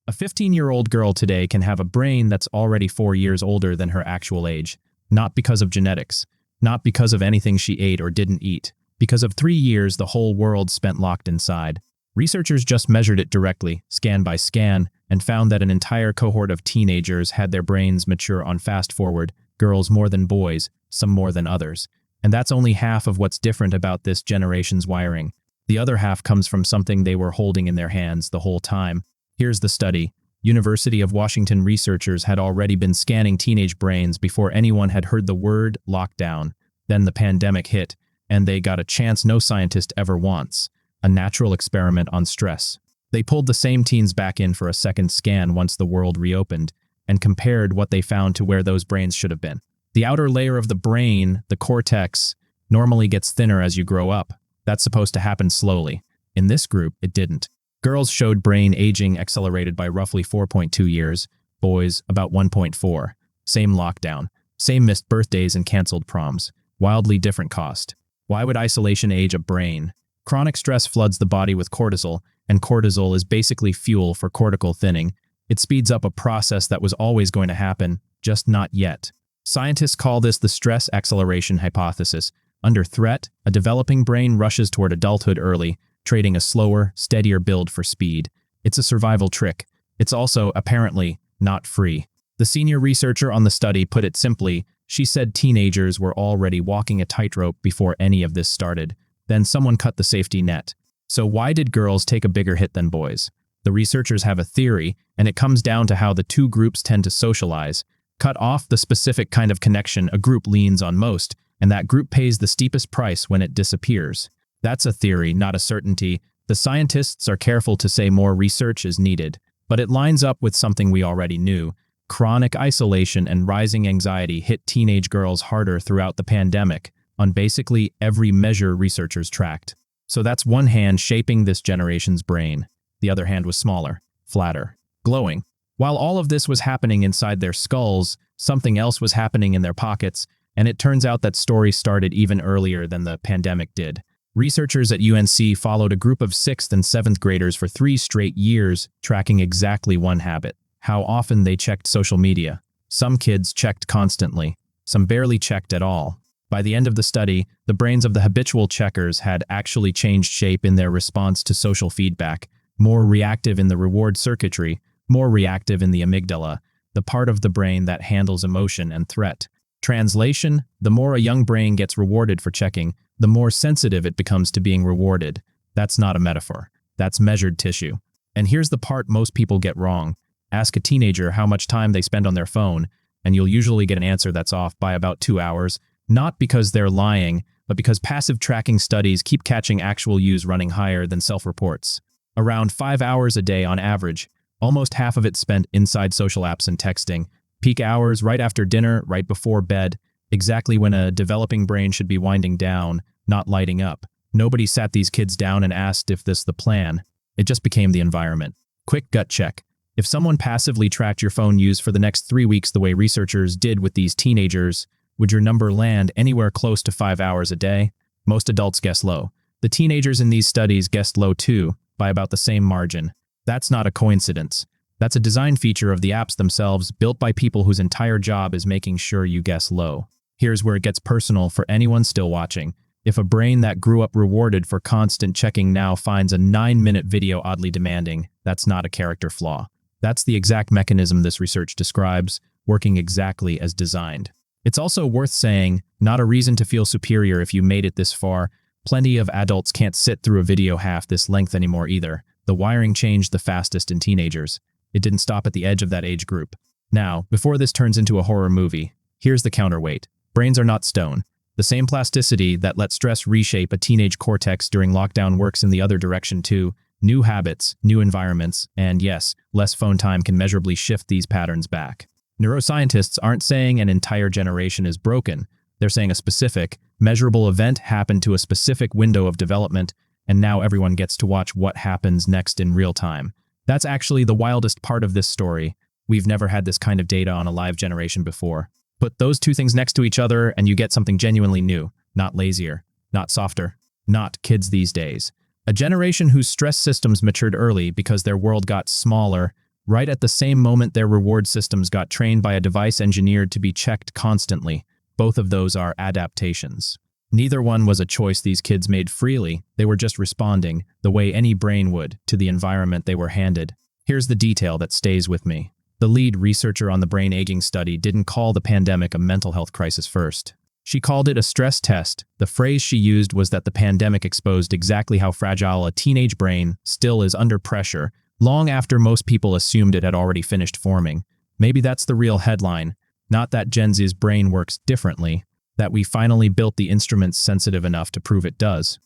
A 15-year-old girl today can have a brain that's already 4 years older than her actual age, not because of genetics, not because of anything she ate or didn't eat, because of 3 years the whole world spent locked inside. Researchers just measured it directly, scan by scan, and found that an entire cohort of teenagers had their brains mature on fast forward, girls more than boys, some more than others. And that's only half of what's different about this generation's wiring. The other half comes from something they were holding in their hands the whole time. Here's the study. University of Washington researchers had already been scanning teenage brains before anyone had heard the word lockdown. Then the pandemic hit, and they got a chance no scientist ever wants, a natural experiment on stress. They pulled the same teens back in for a second scan once the world reopened, and compared what they found to where those brains should have been. The outer layer of the brain, the cortex, normally gets thinner as you grow up. That's supposed to happen slowly. In this group, it didn't. Girls showed brain aging accelerated by roughly 4.2 years, boys about 1.4. Same lockdown, same missed birthdays and canceled proms. Wildly different cost. Why would isolation age a brain? Chronic stress floods the body with cortisol, and cortisol is basically fuel for cortical thinning. It speeds up a process that was always going to happen, just not yet. Scientists call this the stress acceleration hypothesis. Under threat, a developing brain rushes toward adulthood early, trading a slower, steadier build for speed. It's a survival trick. It's also, apparently, not free. The senior researcher on the study put it simply. She said teenagers were already walking a tightrope before any of this started. Then someone cut the safety net. So why did girls take a bigger hit than boys? The researchers have a theory, and it comes down to how the two groups tend to socialize. Cut off the specific kind of connection a group leans on most, and that group pays the steepest price when it disappears. That's a theory, not a certainty. The scientists are careful to say more research is needed, but it lines up with something we already knew. Chronic isolation and rising anxiety hit teenage girls harder throughout the pandemic, on basically every measure researchers tracked. So that's one hand shaping this generation's brain. The other hand was smaller, flatter, glowing. While all of this was happening inside their skulls, something else was happening in their pockets, and it turns out that story started even earlier than the pandemic did. Researchers at UNC followed a group of 6th and 7th graders for 3 straight years, tracking exactly one habit: how often they checked social media. Some kids checked constantly, some barely checked at all. By the end of the study, the brains of the habitual checkers had actually changed shape in their response to social feedback, more reactive in the reward circuitry, more reactive in the amygdala, the part of the brain that handles emotion and threat. Translation: the more a young brain gets rewarded for checking, the more sensitive it becomes to being rewarded. That's not a metaphor. That's measured tissue. And here's the part most people get wrong. Ask a teenager how much time they spend on their phone, and you'll usually get an answer that's off by about 2 hours, not because they're lying, but because passive tracking studies keep catching actual use running higher than self-reports. Around 5 hours a day on average, almost half of it spent inside social apps and texting. Peak hours right after dinner, right before bed, exactly when a developing brain should be winding down, not lighting up. Nobody sat these kids down and asked if this the plan. It just became the environment. Quick gut check. If someone passively tracked your phone use for the next 3 weeks the way researchers did with these teenagers, would your number land anywhere close to 5 hours a day? Most adults guess low. The teenagers in these studies guessed low too, by about the same margin. That's not a coincidence. That's a design feature of the apps themselves, built by people whose entire job is making sure you guess low. Here's where it gets personal for anyone still watching. If a brain that grew up rewarded for constant checking now finds a 9-minute video oddly demanding, that's not a character flaw. That's the exact mechanism this research describes, working exactly as designed. It's also worth saying, not a reason to feel superior if you made it this far. Plenty of adults can't sit through a video half this length anymore either. The wiring changed the fastest in teenagers. It didn't stop at the edge of that age group. Now, before this turns into a horror movie, here's the counterweight. Brains are not stone. The same plasticity that let stress reshape a teenage cortex during lockdown works in the other direction too. New habits, new environments, and yes, less phone time can measurably shift these patterns back. Neuroscientists aren't saying an entire generation is broken. They're saying a specific, measurable event happened to a specific window of development, and now everyone gets to watch what happens next in real time. That's actually the wildest part of this story. We've never had this kind of data on a live generation before. Put those two things next to each other and you get something genuinely new, not lazier, not softer, not kids these days. A generation whose stress systems matured early because their world got smaller, right at the same moment their reward systems got trained by a device engineered to be checked constantly. Both of those are adaptations. Neither one was a choice these kids made freely, they were just responding, the way any brain would, to the environment they were handed. Here's the detail that stays with me. The lead researcher on the brain aging study didn't call the pandemic a mental health crisis first. She called it a stress test. The phrase she used was that the pandemic exposed exactly how fragile a teenage brain still is under pressure, long after most people assumed it had already finished forming. Maybe that's the real headline, not that Gen Z's brain works differently, that we finally built the instruments sensitive enough to prove it does.